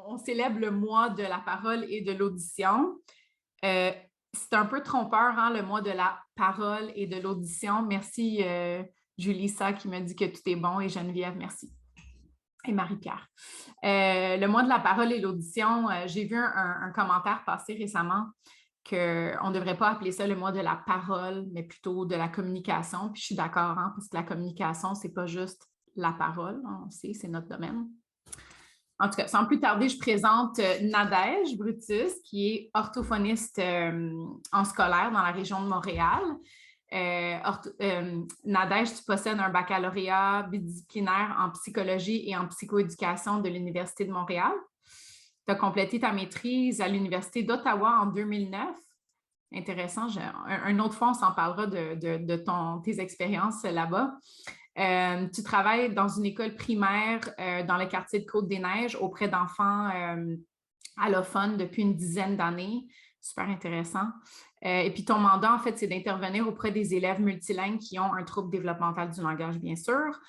on célèbre le mois de la parole et de l'audition. C'est un peu trompeur, hein, le mois de la parole et de l'audition. Merci, Julissa, qui me dit que tout est bon, et Geneviève, merci. Et Marie-Pierre. Le mois de la parole et l'audition, j'ai vu un commentaire passer récemment qu'on ne devrait pas appeler ça le mois de la parole, mais plutôt de la communication. Puis je suis d'accord, hein, parce que la communication, ce n'est pas juste la parole, on sait, c'est notre domaine. En tout cas, sans plus tarder, je présente Nadège Brutus, qui est orthophoniste en scolaire dans la région de Montréal. Nadège, tu possèdes un baccalauréat bidisciplinaire en psychologie et en psychoéducation de l'Université de Montréal. Tu as complété ta maîtrise à l'Université d'Ottawa en 2009. Intéressant. Un autre fois, on s'en parlera de tes expériences là-bas. Tu travailles dans une école primaire dans le quartier de Côte-des-Neiges auprès d'enfants allophones depuis une dizaine d'années. Super intéressant. Et puis ton mandat, en fait, c'est d'intervenir auprès des élèves multilingues qui ont un trouble développemental du langage, bien sûr.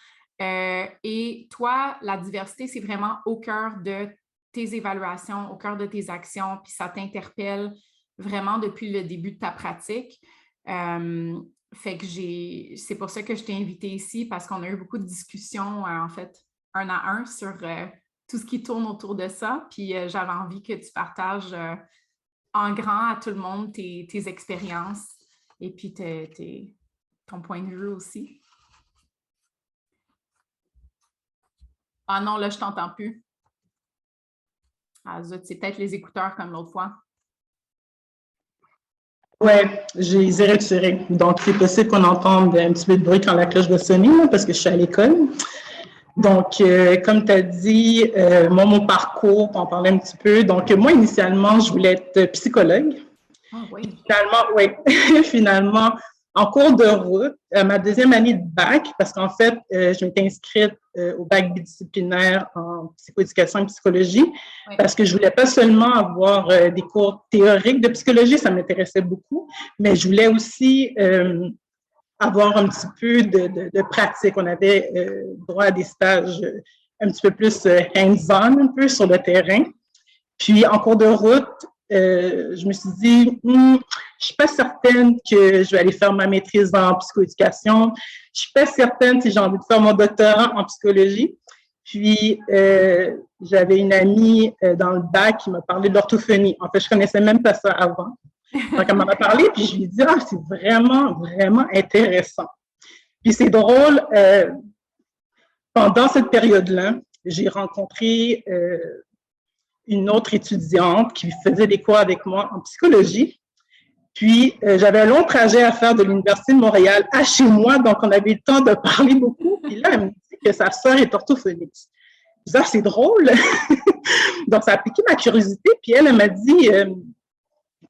Et toi, la diversité, c'est vraiment au cœur de tes évaluations, au cœur de tes actions, puis ça t'interpelle vraiment depuis le début de ta pratique. Fait que c'est pour ça que je t'ai invité ici, parce qu'on a eu beaucoup de discussions, en fait, un à un, sur tout ce qui tourne autour de ça. Puis j'avais envie que tu partages en grand à tout le monde tes expériences et puis ton point de vue aussi. Ah non, là, je t'entends plus. Ah zut, c'est peut-être les écouteurs comme l'autre fois. Oui, je les ai retirés. Donc, c'est possible qu'on entende un petit peu de bruit quand la cloche va sonner, là, parce que je suis à l'école. Donc, comme tu as dit, moi, mon parcours, pour en parler un petit peu. Donc, moi, initialement, je voulais être psychologue. Ah oui. Finalement, oui. Finalement, en cours de route, ma deuxième année de bac, parce qu'en fait, je m'étais inscrite au bac bidisciplinaire en psychoéducation et psychologie, oui, parce que je voulais pas seulement avoir des cours théoriques de psychologie, ça m'intéressait beaucoup, mais je voulais aussi avoir un petit peu de pratique. On avait droit à des stages un petit peu plus hands-on, un peu sur le terrain. Puis, en cours de route, je me suis dit, je suis pas certaine que je vais aller faire ma maîtrise en psychoéducation. Je suis pas certaine si j'ai envie de faire mon doctorat en psychologie. Puis, j'avais une amie dans le bac qui m'a parlé de l'orthophonie. En fait, je connaissais même pas ça avant. Donc, elle m'en a parlé, puis je lui ai dit, ah, c'est vraiment, vraiment intéressant. Puis, c'est drôle, pendant cette période-là, j'ai rencontré une autre étudiante qui faisait des cours avec moi en psychologie. Puis, j'avais un long trajet à faire de l'Université de Montréal à chez moi, donc on avait eu le temps de parler beaucoup. Puis là, elle me dit que sa sœur est orthophoniste. Je dis, ah, c'est drôle. Donc, ça a piqué ma curiosité. Puis elle m'a dit,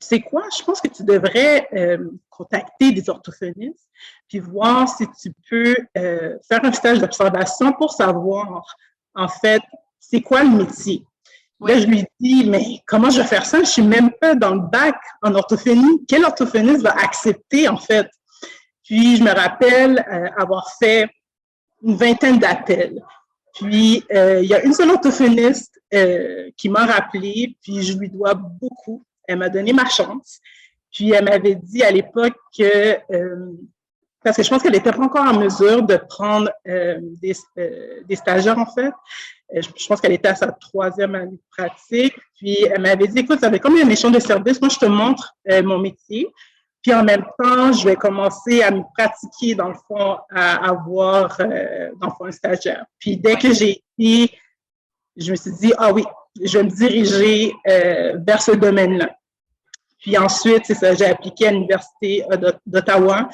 tu sais quoi, je pense que tu devrais contacter des orthophonistes puis voir si tu peux faire un stage d'observation pour savoir, en fait, c'est quoi le métier. Oui. Là, je lui dis, mais comment je vais faire ça? Je ne suis même pas dans le bac en orthophonie. Quel orthophoniste va accepter, en fait? Puis, je me rappelle avoir fait une vingtaine d'appels. Puis, il y a une seule orthophoniste qui m'a rappelé, puis je lui dois beaucoup. Elle m'a donné ma chance. Puis, elle m'avait dit à l'époque que, parce que je pense qu'elle n'était pas encore en mesure de prendre des stagiaires, en fait. Je pense qu'elle était à sa 3e année de pratique. Puis, elle m'avait dit, écoute, ça fait comme un échange de service. Moi, je te montre mon métier. Puis, en même temps, je vais commencer à me pratiquer, dans le fond, à avoir, dans le fond, un stagiaire. Puis, dès que j'ai été, je me suis dit, ah oui, je vais me diriger vers ce domaine-là. Puis ensuite, c'est ça, j'ai appliqué à l'Université d'Ottawa.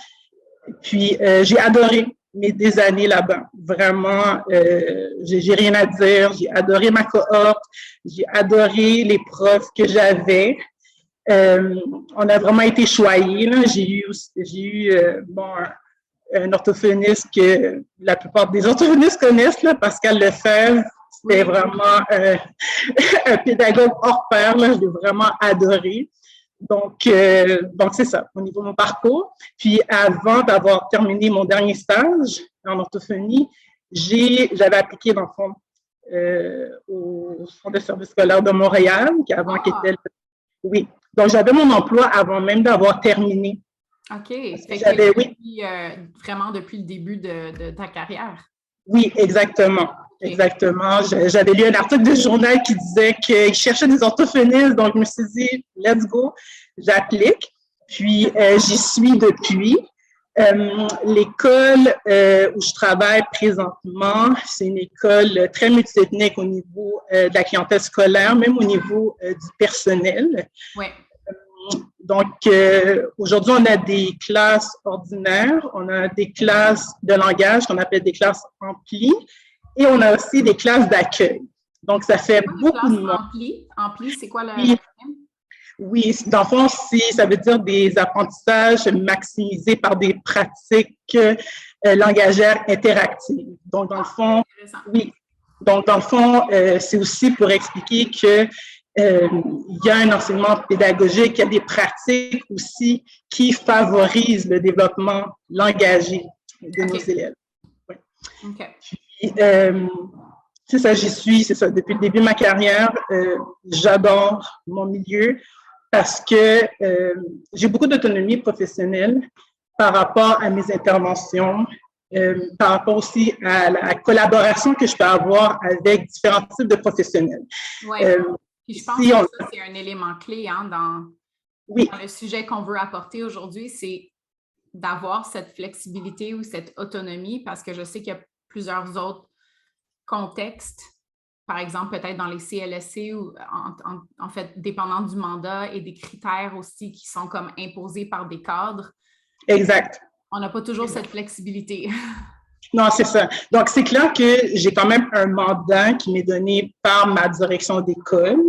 Puis, j'ai adoré des années là-bas. Vraiment, j'ai rien à dire. J'ai adoré ma cohorte. J'ai adoré les profs que j'avais. On a vraiment été choyés, là. J'ai eu un orthophoniste que la plupart des orthophonistes connaissent, là, Pascal Lefebvre. C'était vraiment un pédagogue hors pair, là. Je l'ai vraiment adoré. Donc c'est ça, au niveau de mon parcours. Puis, avant d'avoir terminé mon dernier stage en orthophonie, j'avais appliqué, dans le fond, au Centre de service scolaire de Montréal, qui avant qui était... Oui. Donc, j'avais mon emploi avant même d'avoir terminé. OK. Fait que vraiment depuis le début de ta carrière. Oui, exactement. Okay. Exactement. J'avais lu un article du journal qui disait qu'il cherchait des orthophonistes, donc je me suis dit, let's go, j'applique. Puis, j'y suis depuis. L'école où je travaille présentement, c'est une école très multiethnique au niveau de la clientèle scolaire, même au niveau du personnel. Oui. Donc, aujourd'hui, on a des classes ordinaires, on a des classes de langage qu'on appelle des classes amplies, et on a aussi des classes d'accueil. Donc, ça fait beaucoup de monde. Ampli, c'est quoi le... Oui, dans le fond, ça veut dire des apprentissages maximisés par des pratiques langagères interactives. Donc, dans le fond, oui. Donc, dans le fond, c'est aussi pour expliquer que il y a un enseignement pédagogique, il y a des pratiques aussi qui favorisent le développement langagé de nos élèves. Ouais. Puis, c'est ça, j'y suis, c'est ça, depuis le début de ma carrière, j'adore mon milieu parce que j'ai beaucoup d'autonomie professionnelle par rapport à mes interventions, par rapport aussi à la collaboration que je peux avoir avec différents types de professionnels. Oui. Puis je pense que ça, c'est un élément clé dans le sujet qu'on veut apporter aujourd'hui, c'est d'avoir cette flexibilité ou cette autonomie, parce que je sais qu'il y a plusieurs autres contextes, par exemple peut-être dans les CLSC, ou en fait, dépendant du mandat et des critères aussi qui sont comme imposés par des cadres. Exact. On n'a pas toujours cette flexibilité. Non, c'est ça. Donc, c'est clair que j'ai quand même un mandat qui m'est donné par ma direction d'école,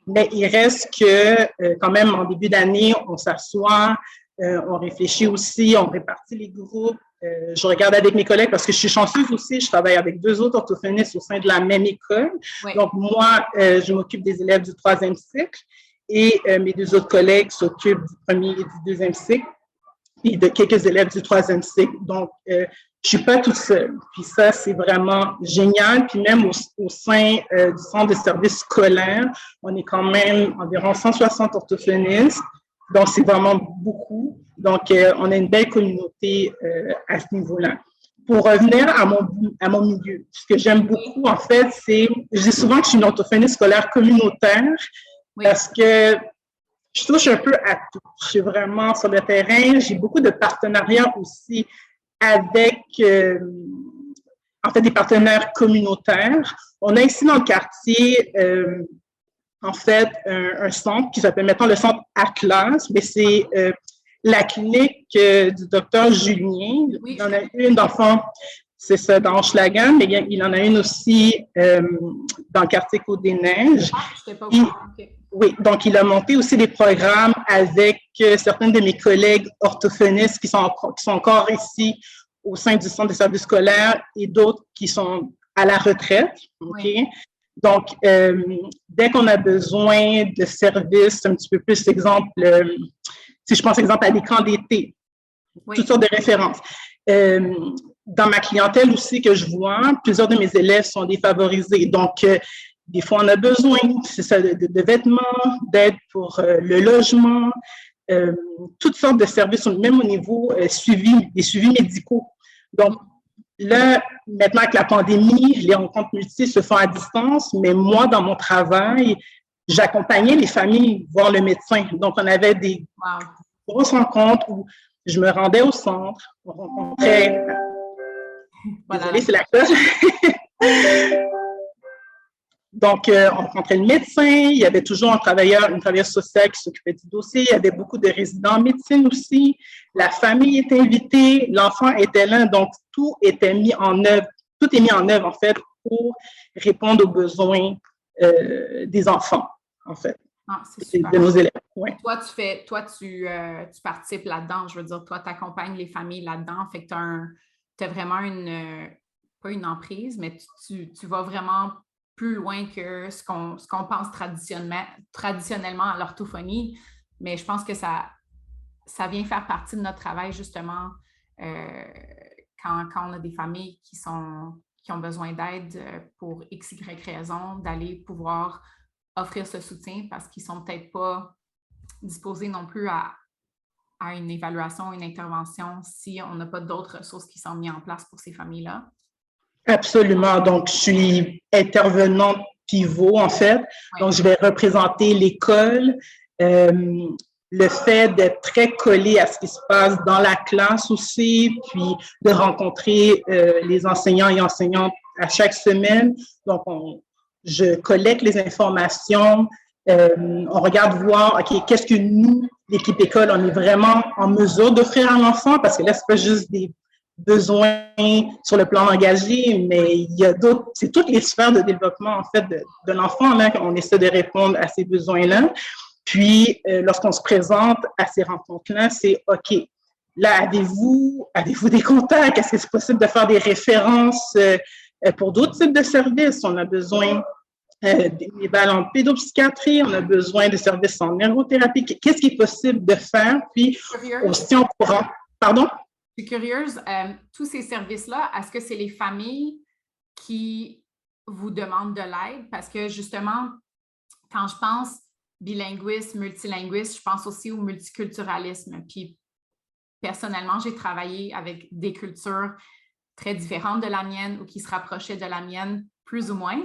mais il reste que quand même en début d'année, on s'assoit, on réfléchit aussi, on répartit les groupes. Je regarde avec mes collègues parce que je suis chanceuse aussi, je travaille avec 2 autres orthophonistes au sein de la même école. Oui. Donc, moi, je m'occupe des élèves du 3e cycle et mes 2 autres collègues s'occupent du 1er et du 2e cycle et de quelques élèves du 3e cycle. Donc, je suis pas toute seule. Puis ça, c'est vraiment génial. Puis même au sein du centre de service scolaire, on est quand même environ 160 orthophonistes. Donc, c'est vraiment beaucoup. Donc, on a une belle communauté à ce niveau-là. Pour revenir à mon milieu, ce que j'aime beaucoup, en fait, c'est, je dis souvent que je suis une orthophoniste scolaire communautaire parce que je touche un peu à tout. Je suis vraiment sur le terrain. J'ai beaucoup de partenariats aussi avec, en fait, des partenaires communautaires. On a ici dans le quartier, en fait, un centre qui s'appelle maintenant le centre Atlas, mais c'est la clinique du docteur Julien. Il en a une, dans le fond, c'est ça, dans Hochelaga, mais il en a une aussi dans le quartier Côte-des-Neiges. Oui, donc il a monté aussi des programmes avec certaines de mes collègues orthophonistes qui sont encore ici au sein du centre de service scolaire et d'autres qui sont à la retraite. Okay? Donc, dès qu'on a besoin de services, un petit peu plus, exemple, si je pense exemple à l'écran d'été, toutes sortes de références. Dans ma clientèle aussi que je vois, plusieurs de mes élèves sont défavorisés. Donc, des fois, on a besoin, c'est ça, de vêtements, d'aide pour le logement, toutes sortes de services, même au niveau des suivis médicaux. Donc, là, maintenant, avec la pandémie, les rencontres multiples se font à distance, mais moi, dans mon travail, j'accompagnais les familles voir le médecin. Donc, on avait des grosses rencontres où je me rendais au centre, on rencontrait... Désolée, c'est la cloche. Donc, on rencontrait le médecin, il y avait toujours une travailleuse sociale qui s'occupait du dossier, il y avait beaucoup de résidents en médecine aussi, la famille était invitée, l'enfant était là, donc tout était mis en œuvre, tout est mis en œuvre en fait pour répondre aux besoins des enfants, en fait, de nos élèves. Ouais. Toi, tu participes là-dedans, je veux dire, toi, tu accompagnes les familles là-dedans, fait que tu as vraiment pas une emprise, mais tu vas vraiment plus loin que ce qu'on pense traditionnellement à l'orthophonie, mais je pense que ça vient faire partie de notre travail, justement, quand on a des familles qui sont qui ont besoin d'aide pour X, Y raison, d'aller pouvoir offrir ce soutien parce qu'ils ne sont peut-être pas disposés non plus à une évaluation, une intervention si on n'a pas d'autres ressources qui sont mises en place pour ces familles-là? Absolument. Donc, je suis intervenante pivot, en fait. Oui. Donc, je vais représenter l'école, le fait d'être très collé à ce qui se passe dans la classe aussi, puis de rencontrer les enseignants et enseignantes à chaque semaine. Donc, je collecte les informations, on regarde voir, OK, qu'est-ce que nous, l'équipe école, on est vraiment en mesure d'offrir à l'enfant, parce que là, c'est pas juste des besoins sur le plan engagé, mais il y a d'autres, c'est toutes les sphères de développement, en fait, de l'enfant, là, qu'on essaie de répondre à ces besoins-là. Puis, lorsqu'on se présente à ces rencontres-là, c'est OK, là, avez-vous des contacts? Est-ce que c'est possible de faire des références pour d'autres types de services? On a besoin des balles en pédopsychiatrie, on a besoin de services en ergothérapie. Qu'est-ce qui est possible de faire? Puis, on se tient au courant. Pardon? Je suis curieuse, tous ces services-là, est-ce que c'est les familles qui vous demandent de l'aide? Parce que justement, quand je pense bilinguisme, multilinguisme, je pense aussi au multiculturalisme. Puis personnellement, j'ai travaillé avec des cultures très différentes de la mienne ou qui se rapprochaient de la mienne, plus ou moins.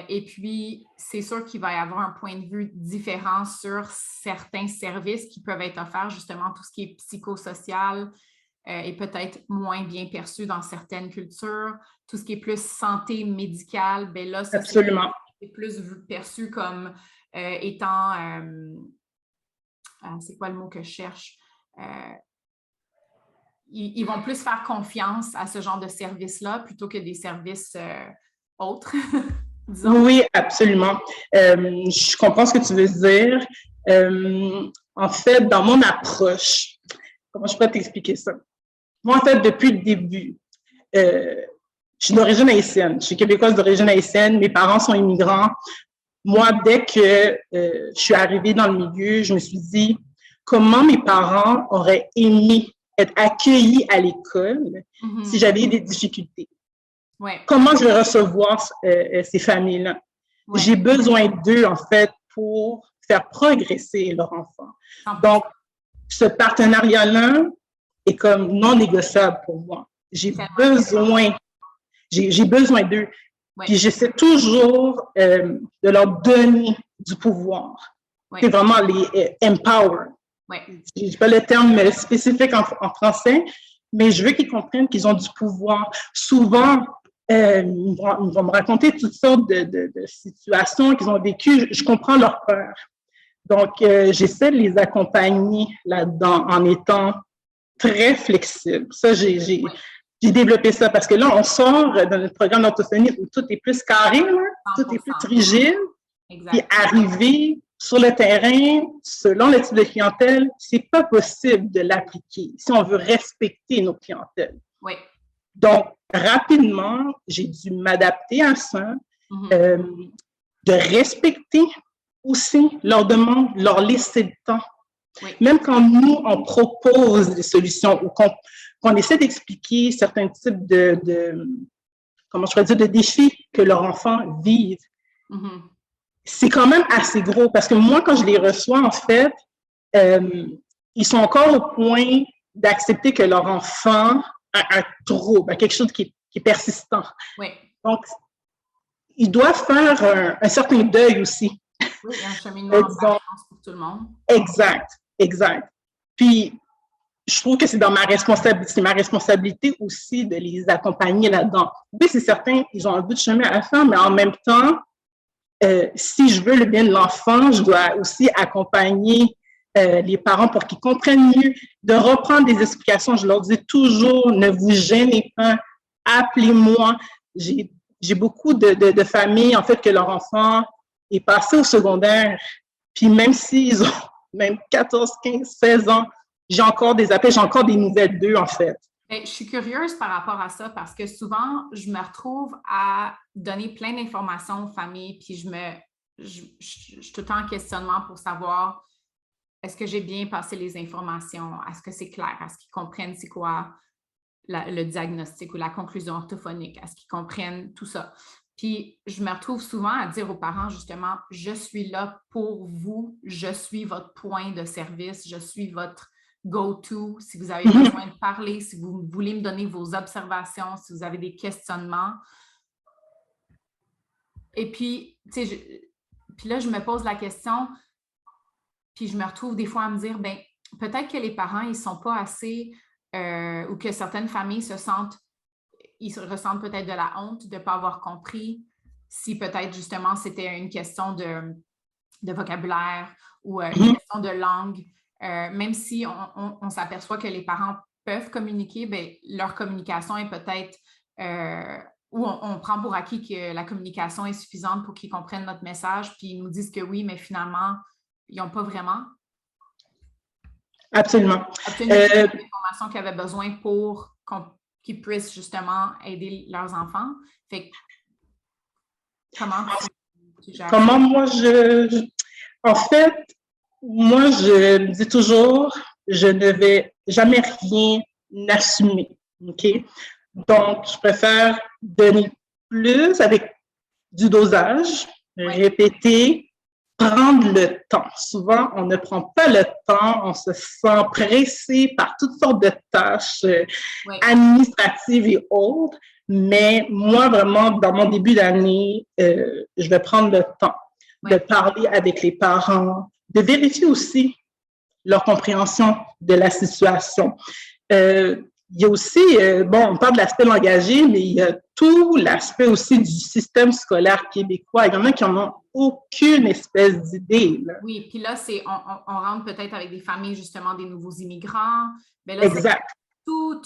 Et puis, c'est sûr qu'il va y avoir un point de vue différent sur certains services qui peuvent être offerts, justement, tout ce qui est psychosocial, est peut-être moins bien perçu dans certaines cultures. Tout ce qui est plus santé médicale, bien là, ça, absolument, c'est plus perçu comme étant... c'est quoi le mot que je cherche? Ils vont plus faire confiance à ce genre de service-là plutôt que des services autres, disons. Oui, absolument. Je comprends ce que tu veux dire. En fait, dans mon approche, comment je peux t'expliquer ça? Moi, en fait, depuis le début, je suis d'origine haïtienne. Je suis québécoise d'origine haïtienne. Mes parents sont immigrants. Moi, dès que je suis arrivée dans le milieu, je me suis dit comment mes parents auraient aimé être accueillis à l'école si j'avais eu des difficultés. Ouais. Comment je vais recevoir ces familles-là? Ouais. J'ai besoin d'eux, en fait, pour faire progresser leur enfant. Donc, ce partenariat-là est comme non négociable pour moi. J'ai besoin d'eux. Ouais. Puis j'essaie toujours de leur donner du pouvoir. Ouais. C'est vraiment les empower. Ouais. Je n'ai pas le terme spécifique en français, mais je veux qu'ils comprennent qu'ils ont du pouvoir. Souvent, ils vont me raconter toutes sortes de situations qu'ils ont vécues. Je comprends leur peur. Donc, j'essaie de les accompagner là-dedans en étant très flexible. Ça, j'ai développé ça parce que là, on sort de notre programme d'orthophonie où tout est plus carré, là, tout est plus rigide. Exact. Puis arriver sur le terrain, selon le type de clientèle, c'est pas possible de l'appliquer si on veut respecter nos clientèles. Oui. Donc, rapidement, j'ai dû m'adapter à ça, de respecter aussi leurs demandes, leur laisser le temps. Oui. Même quand nous, on propose des solutions ou qu'on essaie d'expliquer certains types comment je pourrais dire, de défis que leurs enfants vivent, c'est quand même assez gros parce que moi, quand je les reçois, en fait, ils sont encore au point d'accepter que leur enfant a un trouble, quelque chose qui est persistant. Oui. Donc, ils doivent faire un certain deuil aussi. Oui, un cheminement pour tout le monde. Exact. Puis, je trouve que c'est ma responsabilité aussi de les accompagner là-dedans. Oui, c'est certain, ils ont un bout de chemin à faire, mais en même temps, si je veux le bien de l'enfant, je dois aussi accompagner les parents pour qu'ils comprennent mieux, de reprendre des explications. Je leur dis toujours, ne vous gênez pas, appelez-moi. J'ai beaucoup de familles, en fait, que leur enfant est passé au secondaire, puis même s'ils ont même 14, 15, 16 ans, j'ai encore des appels, j'ai encore des nouvelles d'eux, en fait. Je suis curieuse par rapport à ça parce que souvent, je me retrouve à donner plein d'informations aux familles, puis je suis tout le temps en questionnement pour savoir est-ce que j'ai bien passé les informations, est-ce que c'est clair, est-ce qu'ils comprennent c'est quoi le diagnostic ou la conclusion orthophonique, à ce qu'ils comprennent tout ça. Puis, je me retrouve souvent à dire aux parents, justement, je suis là pour vous, je suis votre point de service, je suis votre go-to. Si vous avez besoin de parler, si vous voulez me donner vos observations, si vous avez des questionnements. Et puis, tu sais, puis là, je me pose la question, puis je me retrouve des fois à me dire, bien, peut-être que les parents, ils ne sont pas assez, ou que certaines familles ils ressentent peut-être de la honte de ne pas avoir compris si peut-être justement c'était une question de vocabulaire ou une question de langue. Même si on s'aperçoit que les parents peuvent communiquer, bien, leur communication est peut-être, ou on prend pour acquis que la communication est suffisante pour qu'ils comprennent notre message, puis ils nous disent que oui, mais finalement, ils n'ont pas vraiment Absolument. obtenu l'information qu'ils avaient besoin pour qu'ils puissent justement aider leurs enfants. Fait que, comment tu gères Comment ça? moi, en fait, moi, je me dis toujours, je ne vais jamais rien assumer, OK? Donc, je préfère donner plus avec du dosage, répéter, prendre le temps. Souvent, on ne prend pas le temps, on se sent pressé par toutes sortes de tâches administratives et autres. Mais moi, vraiment, dans mon début d'année, je vais prendre le temps de parler avec les parents, de vérifier aussi leur compréhension de la situation. Il y a aussi, on parle de l'aspect langagier, mais il y a tout l'aspect aussi du système scolaire québécois. Il y en a qui n'en ont aucune espèce d'idée. Là. Oui, puis là, on rentre peut-être avec des familles, justement, des nouveaux immigrants. Mais là, exact. C'est tout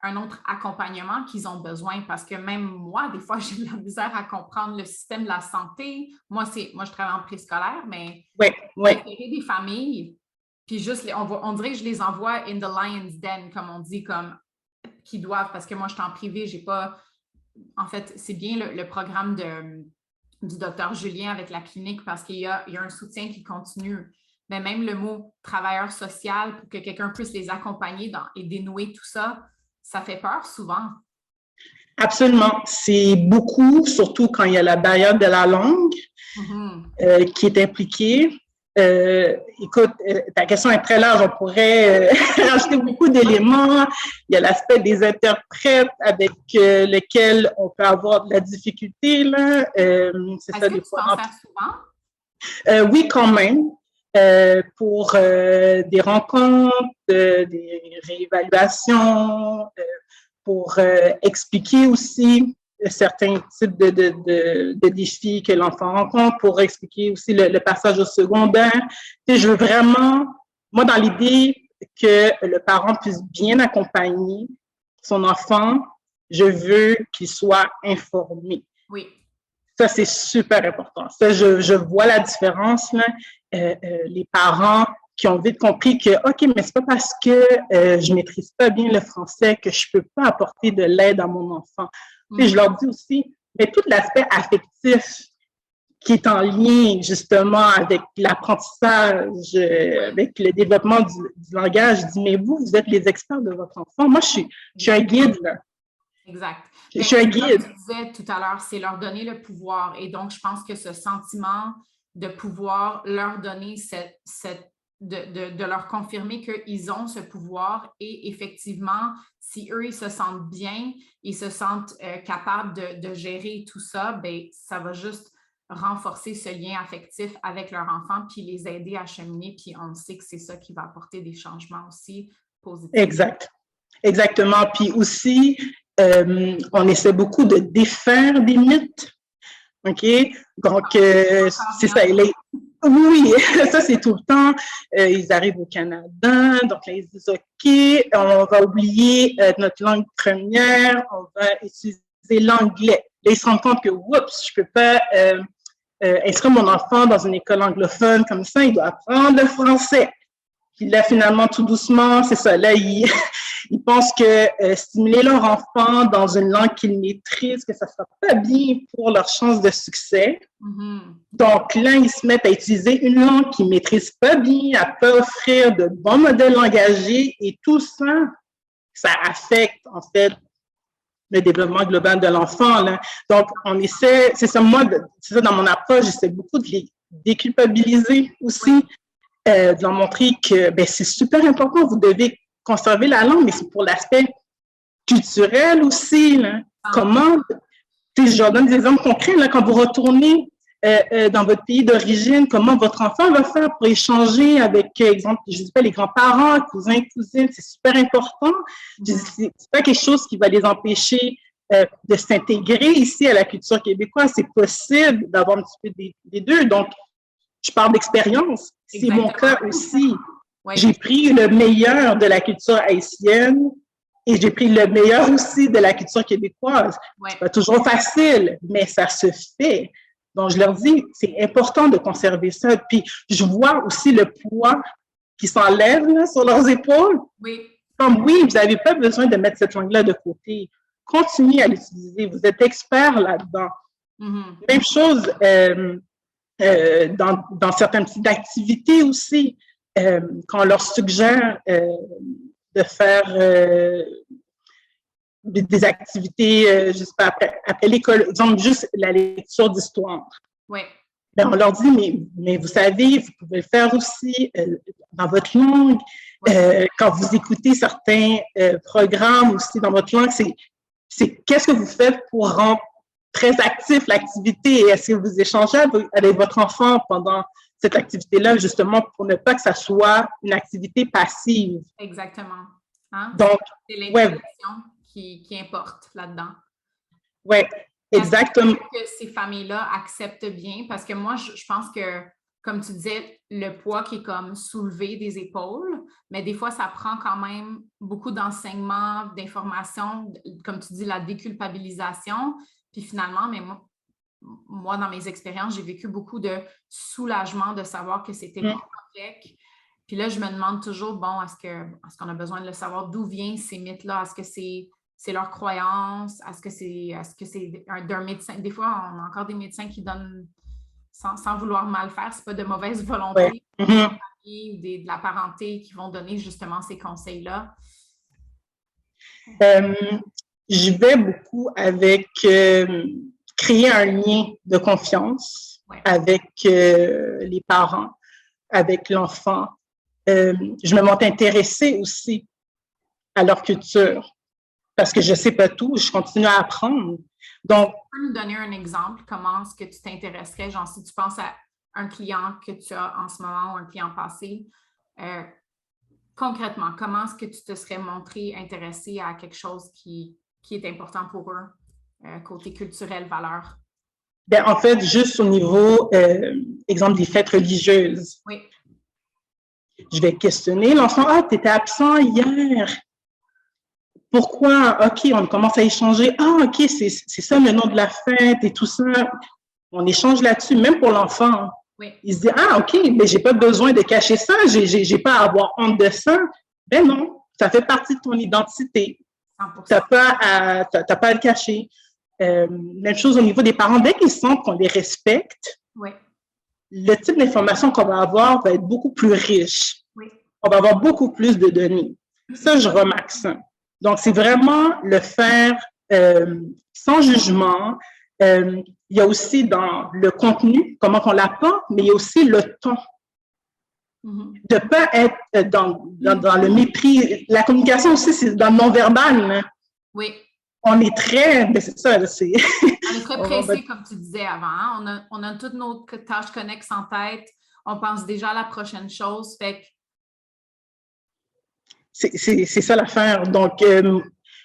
un autre accompagnement qu'ils ont besoin parce que même moi, des fois, j'ai de la misère à comprendre le système de la santé. Moi, je travaille en préscolaire, mais des familles, puis juste, on dirait que je les envoie in the lion's den, comme on dit, comme qu'ils doivent, parce que moi, je suis en privé, j'ai pas... En fait, c'est bien le programme du docteur Julien avec la clinique parce qu'il y a un soutien qui continue. Mais même le mot travailleur social, pour que quelqu'un puisse les accompagner et dénouer tout ça, ça fait peur souvent. Absolument. C'est beaucoup, surtout quand il y a la barrière de la langue qui est impliquée. Écoute, ta question est très large. On pourrait rajouter beaucoup d'éléments. Il y a l'aspect des interprètes avec lesquels on peut avoir de la difficulté. Là. Est-ce que tu t'en sers souvent? Oui, quand même. Pour des rencontres, des réévaluations, pour expliquer aussi certains types de défis que l'enfant rencontre, pour expliquer aussi le passage au secondaire. Et je veux vraiment, moi, dans l'idée que le parent puisse bien accompagner son enfant, je veux qu'il soit informé. Oui. Ça, c'est super important. Ça, je vois la différence, là. Les parents qui ont vite compris que, OK, mais c'est pas parce que je maîtrise pas bien le français que je peux pas apporter de l'aide à mon enfant. Puis je leur dis aussi, mais tout l'aspect affectif qui est en lien justement avec l'apprentissage, avec le développement du langage, je dis, mais vous êtes les experts de votre enfant. Moi, je suis un guide, là. Exact. Je suis un guide. Comme tu disais tout à l'heure, c'est leur donner le pouvoir. Et donc, je pense que ce sentiment de pouvoir leur donner de leur confirmer qu'ils ont ce pouvoir et effectivement, si eux, ils se sentent bien, ils se sentent capables de gérer tout ça, bien, ça va juste renforcer ce lien affectif avec leur enfant puis les aider à cheminer. Puis on sait que c'est ça qui va apporter des changements aussi positifs. Exact. Exactement. Puis aussi, on essaie beaucoup de défaire des mythes. OK? Donc, c'est ça. Oui, ça, c'est tout le temps. Ils arrivent au Canada, donc là, ils disent, OK, on va oublier notre langue première, on va utiliser l'anglais. Là, ils se rendent compte que, oups, je peux pas inscrire mon enfant dans une école anglophone comme ça, il doit apprendre le français. Puis là, finalement, tout doucement, c'est ça. Là, ils pensent que stimuler leur enfant dans une langue qu'ils maîtrisent, que ça ne sera pas bien pour leur chance de succès. Donc là, ils se mettent à utiliser une langue qu'ils ne maîtrisent pas bien, à pas offrir de bons modèles langagiers. Et tout ça, ça affecte, en fait, le développement global de l'enfant, là. Donc, on essaie, c'est ça, moi, c'est ça, dans mon approche, j'essaie beaucoup de les déculpabiliser aussi, de leur montrer que, ben, c'est super important, vous devez conserver la langue, mais c'est pour l'aspect culturel aussi, là. Comment, je leur donne des exemples concrets, là, quand vous retournez dans votre pays d'origine, comment votre enfant va faire pour échanger avec, exemple, je dis pas les grands-parents, cousins, cousines, c'est super important. C'est pas quelque chose qui va les empêcher de s'intégrer ici à la culture québécoise. C'est possible d'avoir un petit peu des deux. Donc, je parle d'expérience. C'est mon cas aussi. Ouais. J'ai pris le meilleur de la culture haïtienne et j'ai pris le meilleur aussi de la culture québécoise. Ouais. C'est pas toujours facile, mais ça se fait. Donc, je leur dis, c'est important de conserver ça. Puis, je vois aussi le poids qui s'enlève là, sur leurs épaules. Oui. Comme, oui, vous n'avez pas besoin de mettre cette langue-là de côté. Continuez à l'utiliser. Vous êtes expert là-dedans. Mm-hmm. Même chose dans certaines petites activités aussi. Quand on leur suggère de faire des activités, je sais pas, après l'école, exemple, juste la lecture d'histoire. Oui. Ben, on leur dit, mais vous savez, vous pouvez le faire aussi dans votre langue. Oui. Quand vous écoutez certains programmes aussi dans votre langue, c'est qu'est-ce que vous faites pour rendre très actif l'activité? Est-ce que vous échangez avec votre enfant pendant cette activité-là, justement, pour ne pas que ça soit une activité passive? Exactement. Hein? Donc, c'est l'interaction qui importe là-dedans. Oui, exactement. Que ces familles-là acceptent bien, parce que moi, je pense que, comme tu disais, le poids qui est comme soulevé des épaules, mais des fois, ça prend quand même beaucoup d'enseignement, d'informations, comme tu dis, la déculpabilisation. Puis finalement, mais moi, dans mes expériences, j'ai vécu beaucoup de soulagement de savoir que c'était pas correct. Puis là, je me demande toujours, bon, est-ce qu'on a besoin de le savoir? D'où viennent ces mythes-là? Est-ce que c'est leur croyance? Est-ce que c'est d'un médecin? Des fois, on a encore des médecins qui donnent, sans vouloir mal faire, c'est pas de mauvaise volonté, ou de la parenté qui vont donner justement ces conseils-là. Je vais beaucoup avec créer un lien de confiance avec les parents, avec l'enfant. Je me montre intéressée aussi à leur culture parce que je ne sais pas tout, je continue à apprendre. Donc, tu peux nous donner un exemple? Comment est-ce que tu t'intéresserais? Genre, si tu penses à un client que tu as en ce moment ou un client passé, concrètement, comment est-ce que tu te serais montré intéressé à quelque chose qui est important pour eux, côté culturel, valeur? Bien, en fait, juste au niveau, exemple, des fêtes religieuses. Oui. Je vais questionner l'enfant. Ah, tu étais absent hier. Pourquoi? OK, on commence à échanger. Ah, OK, c'est ça le nom de la fête et tout ça. On échange là-dessus, même pour l'enfant. Oui. Il se dit, ah, OK, mais j'ai pas besoin de cacher ça. J'ai pas à avoir honte de ça. Ben non, ça fait partie de ton identité. 100%. T'as pas à le cacher. Même chose au niveau des parents. Dès qu'ils sentent qu'on les respecte, oui. Le type d'information qu'on va avoir va être beaucoup plus riche. Oui. On va avoir beaucoup plus de données. Ça, je remarque ça. Donc, c'est vraiment le faire sans jugement. Il y a aussi dans le contenu, comment on l'apporte, mais il y a aussi le ton. De ne pas être dans le mépris. La communication aussi, c'est dans le non-verbal. Hein. Oui. On est très... Ben c'est ça, c'est... On est très pressé, comme tu disais avant. Hein? On a toutes nos tâches connexes en tête. On pense déjà à la prochaine chose. Fait que... C'est ça l'affaire. Donc,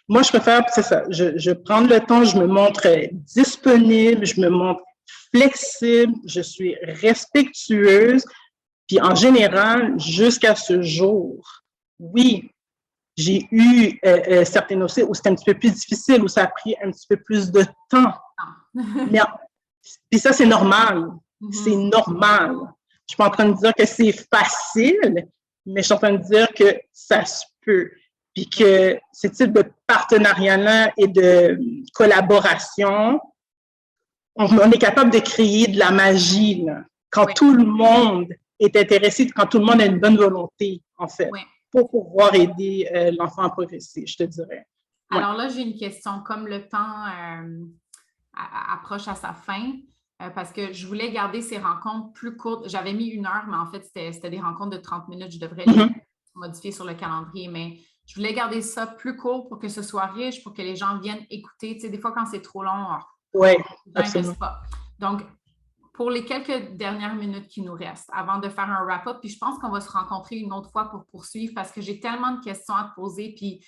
moi, je préfère, c'est ça, je prends le temps, je me montre disponible, je me montre flexible, je suis respectueuse. Puis, en général, jusqu'à ce jour, oui, j'ai eu certaines aussi où c'était un petit peu plus difficile, où ça a pris un petit peu plus de temps. Mais, puis ça, c'est normal. C'est normal. Je suis pas en train de dire que c'est facile, mais je suis en train de dire que ça se peut. Puis que ce type de partenariat-là et de collaboration, on est capable de créer de la magie là, quand tout le monde est intéressé, quand tout le monde a une bonne volonté, en fait, pour pouvoir aider l'enfant à progresser, je te dirais. Ouais. Alors là, j'ai une question. Comme le temps approche à sa fin, parce que je voulais garder ces rencontres plus courtes. J'avais mis 1 heure, mais en fait, c'était des rencontres de 30 minutes. Je devrais les modifier sur le calendrier, mais je voulais garder ça plus court pour que ce soit riche, pour que les gens viennent écouter. Tu sais, des fois, quand c'est trop long, ouais, absolument. Pas. Donc, pour les quelques dernières minutes qui nous restent, avant de faire un wrap-up, puis je pense qu'on va se rencontrer une autre fois pour poursuivre parce que j'ai tellement de questions à te poser, puis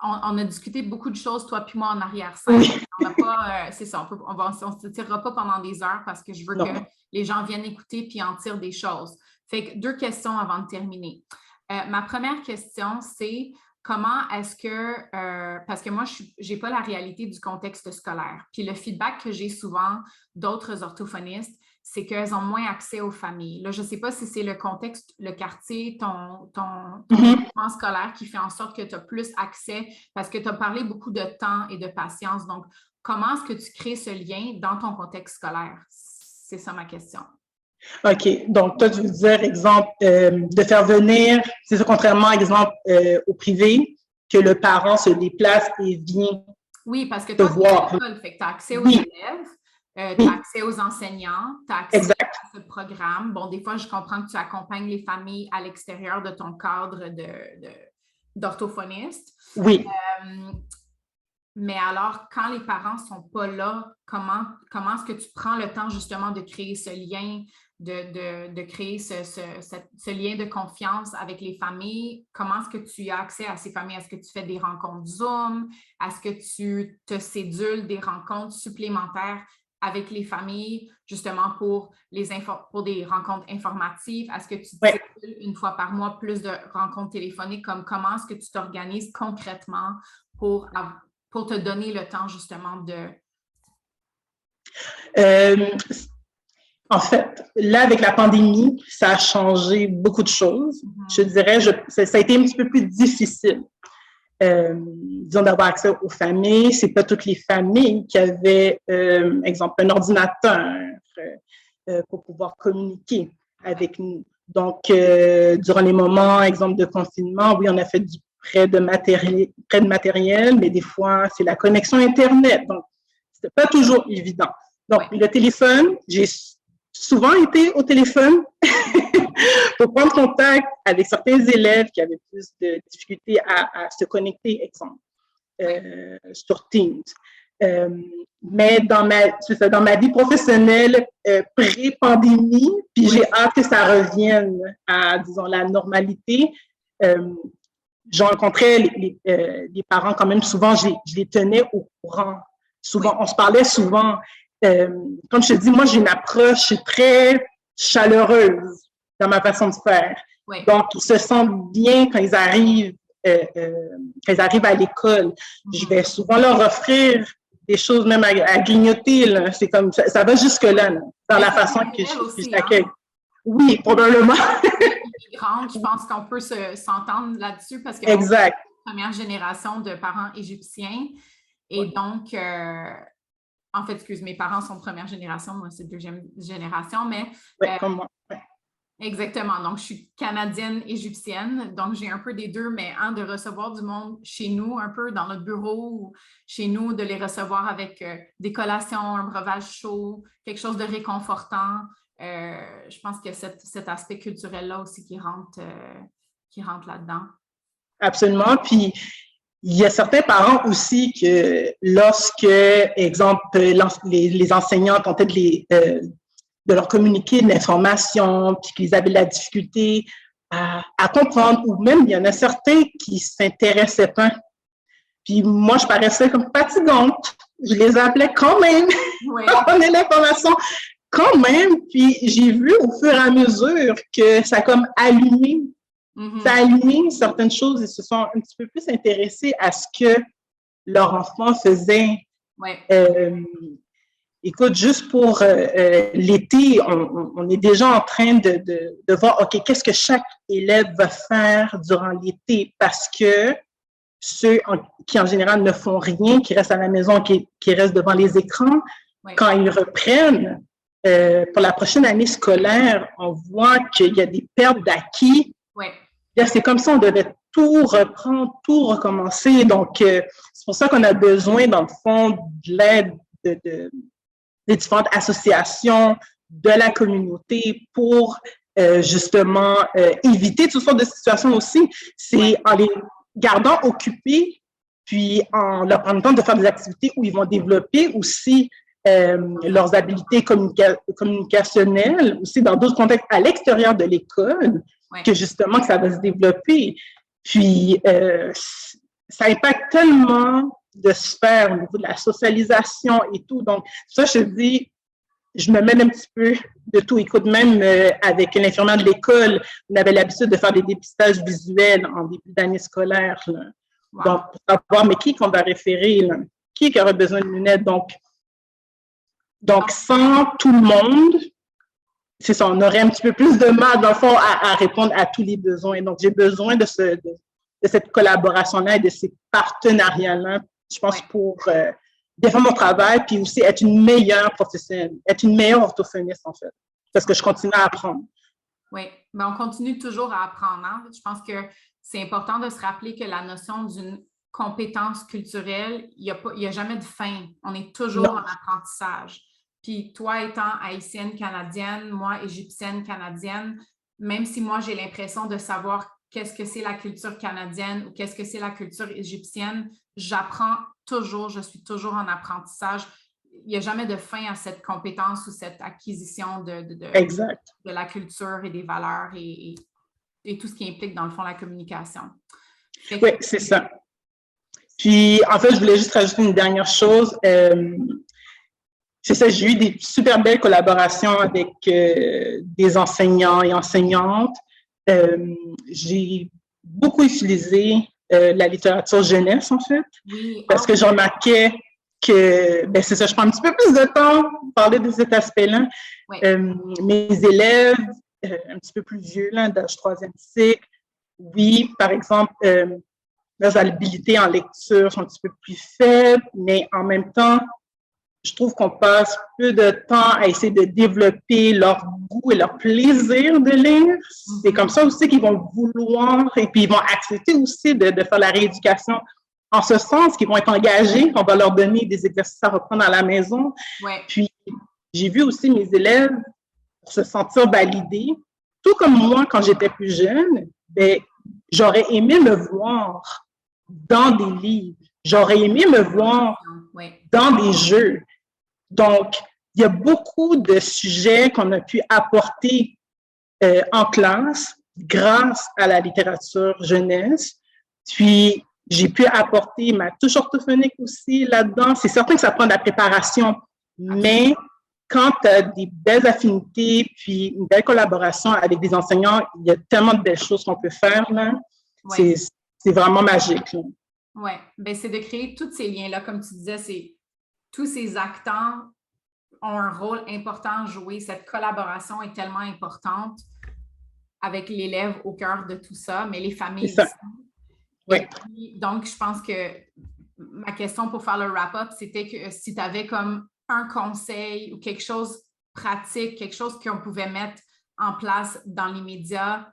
on a discuté beaucoup de choses, toi puis moi, en arrière-scène. Oui. On n'a pas, c'est ça, on ne se tirera pas pendant des heures parce que je veux que les gens viennent écouter puis en tirent des choses. Fait que 2 questions avant de terminer. Ma première question, c'est comment est-ce que, parce que moi, je n'ai pas la réalité du contexte scolaire. Puis le feedback que j'ai souvent d'autres orthophonistes, c'est qu'elles ont moins accès aux familles. Là, je ne sais pas si c'est le contexte, le quartier, ton équipement scolaire qui fait en sorte que tu as plus accès, parce que tu as parlé beaucoup de temps et de patience. Donc, comment est-ce que tu crées ce lien dans ton contexte scolaire? C'est ça ma question. OK. Donc, toi, tu veux dire, exemple, de faire venir, c'est ça, contrairement, exemple, au privé, que le parent se déplace et vient. Oui, parce que toi, tu as l'école, fait que tu as accès aux élèves. Tu as accès aux enseignants, tu as accès à ce programme. Bon, des fois, je comprends que tu accompagnes les familles à l'extérieur de ton cadre d'orthophoniste. Oui. Mais alors, quand les parents ne sont pas là, comment est-ce que tu prends le temps justement de créer ce lien, de créer ce lien de confiance avec les familles? Comment est-ce que tu as accès à ces familles? Est-ce que tu fais des rencontres Zoom? Est-ce que tu te cédules des rencontres supplémentaires avec les familles, justement pour des rencontres informatives? Est-ce que tu cédules une fois par mois plus de rencontres téléphoniques? Comment est-ce que tu t'organises concrètement pour te donner le temps, justement, de... En fait, là, avec la pandémie, ça a changé beaucoup de choses. Je dirais, ça a été un petit peu plus difficile, disons, d'avoir accès aux familles. C'est pas toutes les familles qui avaient, exemple, un ordinateur pour pouvoir communiquer avec nous. Donc, durant les moments, exemple, de confinement, oui, on a fait du prêt de matériel, mais des fois, c'est la connexion Internet. Donc, c'était pas toujours évident. Donc, le téléphone, j'ai souvent été au téléphone pour prendre contact avec certains élèves qui avaient plus de difficultés à se connecter, exemple, sur Teams. Mais dans ma vie professionnelle pré-pandémie, puis j'ai hâte que ça revienne à, disons, la normalité. Je rencontrais les parents quand même souvent, je les tenais au courant. Souvent, on se parlait souvent. Comme je te dis, moi, j'ai une approche très chaleureuse dans ma façon de faire. Oui. Donc, ils se sentent bien quand ils arrivent à l'école. Je vais souvent leur offrir des choses même à grignoter. Là. C'est comme ça va jusque-là, là, dans la façon que je t'accueille. Hein? Oui, probablement. Je pense qu'on peut s'entendre là-dessus parce que exact. Première génération de parents égyptiens. Et donc, en fait, mes parents sont de première génération, moi, c'est 2e génération, mais... Oui, comme moi. Ouais. Exactement. Donc, je suis canadienne-égyptienne, donc j'ai un peu des deux, mais de recevoir du monde chez nous, un peu dans notre bureau, ou chez nous, de les recevoir avec des collations, un breuvage chaud, quelque chose de réconfortant. Je pense que cet aspect culturel-là aussi qui rentre là-dedans. Absolument. Puis, il y a certains parents aussi que lorsque, exemple, les enseignants tentaient de leur communiquer de l'information, puis qu'ils avaient de la difficulté à comprendre, ou même il y en a certains qui s'intéressaient pas. Puis moi, je paraissais comme fatigante. Je les appelais quand même. Oui. On a l'information quand même. Puis j'ai vu au fur et à mesure que ça a comme allumé. Mm-hmm. Ça a allumé certaines choses et se sont un petit peu plus intéressés à ce que leur enfant faisait. Oui. Écoute, juste pour l'été, on est déjà en train de voir, OK, qu'est-ce que chaque élève va faire durant l'été? Parce que ceux qui, en général, ne font rien, qui restent à la maison, qui restent devant les écrans, quand ils reprennent pour la prochaine année scolaire, on voit qu'il y a des pertes d'acquis c'est comme ça, on devait tout reprendre, tout recommencer. Donc, c'est pour ça qu'on a besoin, dans le fond, de l'aide des différentes associations, de la communauté pour justement éviter toutes sortes de situations aussi. C'est en les gardant occupés, puis en leur permettant de faire des activités où ils vont développer aussi leurs habiletés communicationnelles, aussi dans d'autres contextes à l'extérieur de l'école, que justement que ça va se développer. Puis, ça impacte tellement de sphères au niveau de la socialisation et tout. Donc, ça, je te dis, je me mêle un petit peu de tout. Écoute, même avec l'infirmière de l'école, on avait l'habitude de faire des dépistages visuels en début d'année scolaire. Wow. Donc, pour savoir, mais qui qu'on va référer, là? Qui aurait besoin de lunettes? Donc, sans tout le monde, c'est ça, on aurait un petit peu plus de mal, dans le fond, à répondre à tous les besoins. Donc, j'ai besoin de cette collaboration-là et de ces partenariats-là, je pense, pour défendre mon travail, puis aussi être une meilleure professionnelle, être une meilleure orthophoniste, en fait, parce que je continue à apprendre. Oui, mais on continue toujours à apprendre. Hein? Je pense que c'est important de se rappeler que la notion d'une compétence culturelle, il n'y a jamais de fin. On est toujours en apprentissage. Puis toi étant haïtienne-canadienne, moi égyptienne-canadienne, même si moi j'ai l'impression de savoir qu'est-ce que c'est la culture canadienne ou qu'est-ce que c'est la culture égyptienne, j'apprends toujours, je suis toujours en apprentissage. Il n'y a jamais de fin à cette compétence ou cette acquisition de la culture et des valeurs et tout ce qui implique, dans le fond, la communication. Oui, c'est ça. Puis, en fait, je voulais juste rajouter une dernière chose. C'est ça, j'ai eu des super belles collaborations avec des enseignants et enseignantes. J'ai beaucoup utilisé la littérature jeunesse, en fait, parce que je remarquais que, ben c'est ça, je prends un petit peu plus de temps pour parler de cet aspect-là. Oui. Mes élèves, un petit peu plus vieux, là, d'âge 3e cycle, oui, par exemple, leurs habilités en lecture sont un petit peu plus faibles, mais en même temps, je trouve qu'on passe peu de temps à essayer de développer leur goût et leur plaisir de lire. C'est comme ça aussi qu'ils vont vouloir et puis ils vont accepter aussi de faire la rééducation en ce sens, qu'ils vont être engagés, qu'on va leur donner des exercices à reprendre à la maison. Ouais. Puis, j'ai vu aussi mes élèves pour se sentir validés. Tout comme moi, quand j'étais plus jeune, ben, j'aurais aimé me voir dans des livres. J'aurais aimé me voir dans des jeux. Donc, il y a beaucoup de sujets qu'on a pu apporter en classe grâce à la littérature jeunesse. Puis, j'ai pu apporter ma touche orthophonique aussi là-dedans. C'est certain que ça prend de la préparation, mais quand tu as des belles affinités puis une belle collaboration avec des enseignants, il y a tellement de belles choses qu'on peut faire, là. Ouais. C'est vraiment magique. Oui, bien, c'est de créer tous ces liens-là. Comme tu disais, tous ces actants ont un rôle important à jouer. Cette collaboration est tellement importante avec l'élève au cœur de tout ça, mais les familles aussi. Oui. Puis, donc, je pense que ma question pour faire le wrap-up, c'était que si tu avais comme un conseil ou quelque chose pratique, quelque chose qu'on pouvait mettre en place dans les médias,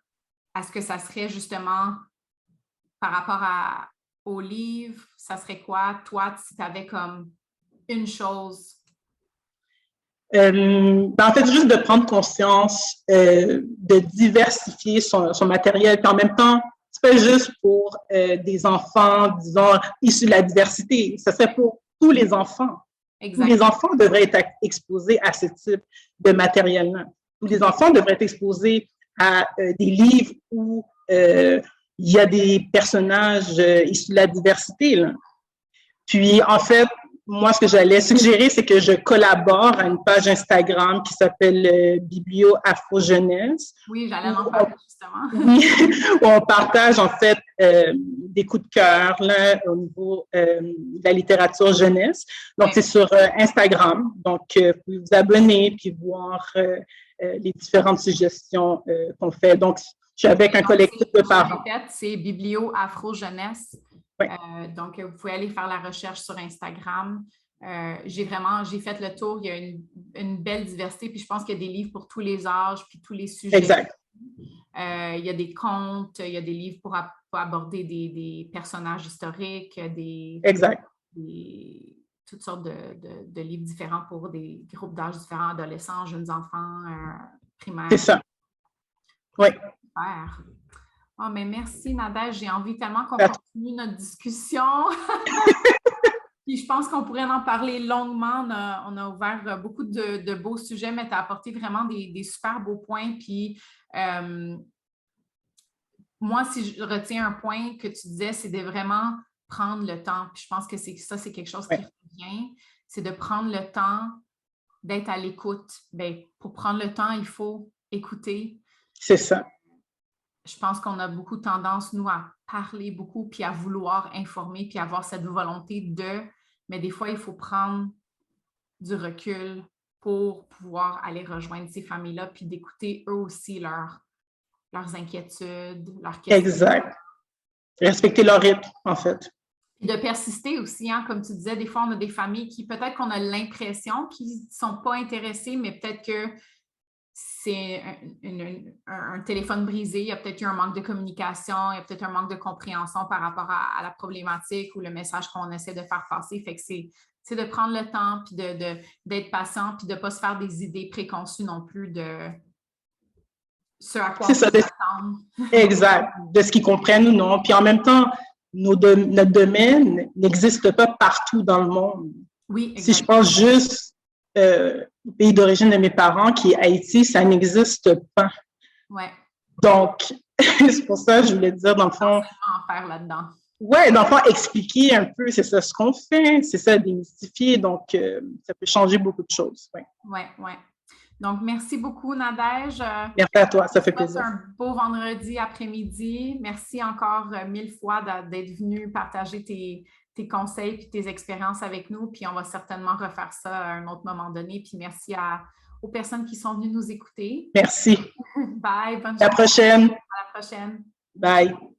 est-ce que ça serait justement par rapport au livre, ça serait quoi, toi, si tu avais comme une chose? En fait, juste de prendre conscience, de diversifier son matériel, puis en même temps, c'est pas juste pour des enfants, disons, issus de la diversité, ça serait pour tous les enfants. Exact. Tous les enfants devraient être exposés à ce type de matériel-là. Tous les enfants devraient être exposés à des livres où il y a des personnages issus de la diversité, là. Puis, en fait, moi, ce que j'allais suggérer, c'est que je collabore à une page Instagram qui s'appelle Biblio Afro Jeunesse. Oui, j'allais en parler, justement. Oui, où on partage, en fait, des coups de cœur là, au niveau de la littérature jeunesse. Donc, c'est sur Instagram. Donc, vous pouvez vous abonner puis voir les différentes suggestions qu'on fait. Donc, je suis avec un collectif de parents. C'est Biblio Afro Jeunesse. Oui. Donc, vous pouvez aller faire la recherche sur Instagram. J'ai fait le tour. Il y a une belle diversité. Puis, je pense qu'il y a des livres pour tous les âges puis tous les sujets. Exact. Il y a des contes, il y a des livres pour aborder des personnages historiques, Exact. toutes sortes de livres différents pour des groupes d'âge différents, adolescents, jeunes enfants, primaires. C'est ça. Oui. Super. Oh, mais merci, Nadège. J'ai envie tellement qu'on continue notre discussion. Puis je pense qu'on pourrait en parler longuement. On a ouvert beaucoup de beaux sujets, mais tu as apporté vraiment des super beaux points. Puis moi, si je retiens un point que tu disais, c'est de vraiment prendre le temps. Puis je pense que c'est quelque chose qui revient. C'est de prendre le temps d'être à l'écoute. Bien, pour prendre le temps, il faut écouter. C'est ça. Je pense qu'on a beaucoup tendance, nous, à parler beaucoup, puis à vouloir informer, puis avoir cette volonté mais des fois, il faut prendre du recul pour pouvoir aller rejoindre ces familles-là, puis d'écouter eux aussi leurs inquiétudes, leurs questions. Exact. Respecter leur rythme, en fait. Et de persister aussi, hein, comme tu disais, des fois, on a des familles qui, peut-être qu'on a l'impression qu'ils ne sont pas intéressés, mais peut-être que c'est un téléphone brisé, il y a peut-être eu un manque de communication, il y a peut-être un manque de compréhension par rapport à la problématique ou le message qu'on essaie de faire passer. Fait que c'est de prendre le temps, puis d'être patient, puis de ne pas se faire des idées préconçues non plus de ce à quoi on s'attend. Exact, de ce qu'ils comprennent ou non. Puis en même temps, notre domaine n'existe pas partout dans le monde. Oui, exactement. Si je pense juste au pays d'origine de mes parents, qui est Haïti, ça n'existe pas. Ouais. Donc, c'est pour ça que je voulais dire, dans le fond... En faire là-dedans. Oui, dans le fond, expliquer un peu, c'est ça ce qu'on fait, c'est ça, démystifier. Donc, ça peut changer beaucoup de choses. Oui. Oui. Donc, merci beaucoup, Nadège. Merci à toi, ça fait plaisir. C'est un beau vendredi après-midi. Merci encore 1000 fois d'être venu partager tes conseils et tes expériences avec nous. Puis, on va certainement refaire ça à un autre moment donné. Puis, merci aux personnes qui sont venues nous écouter. Merci. Bye. Bonne journée. À la prochaine. À la prochaine. Bye.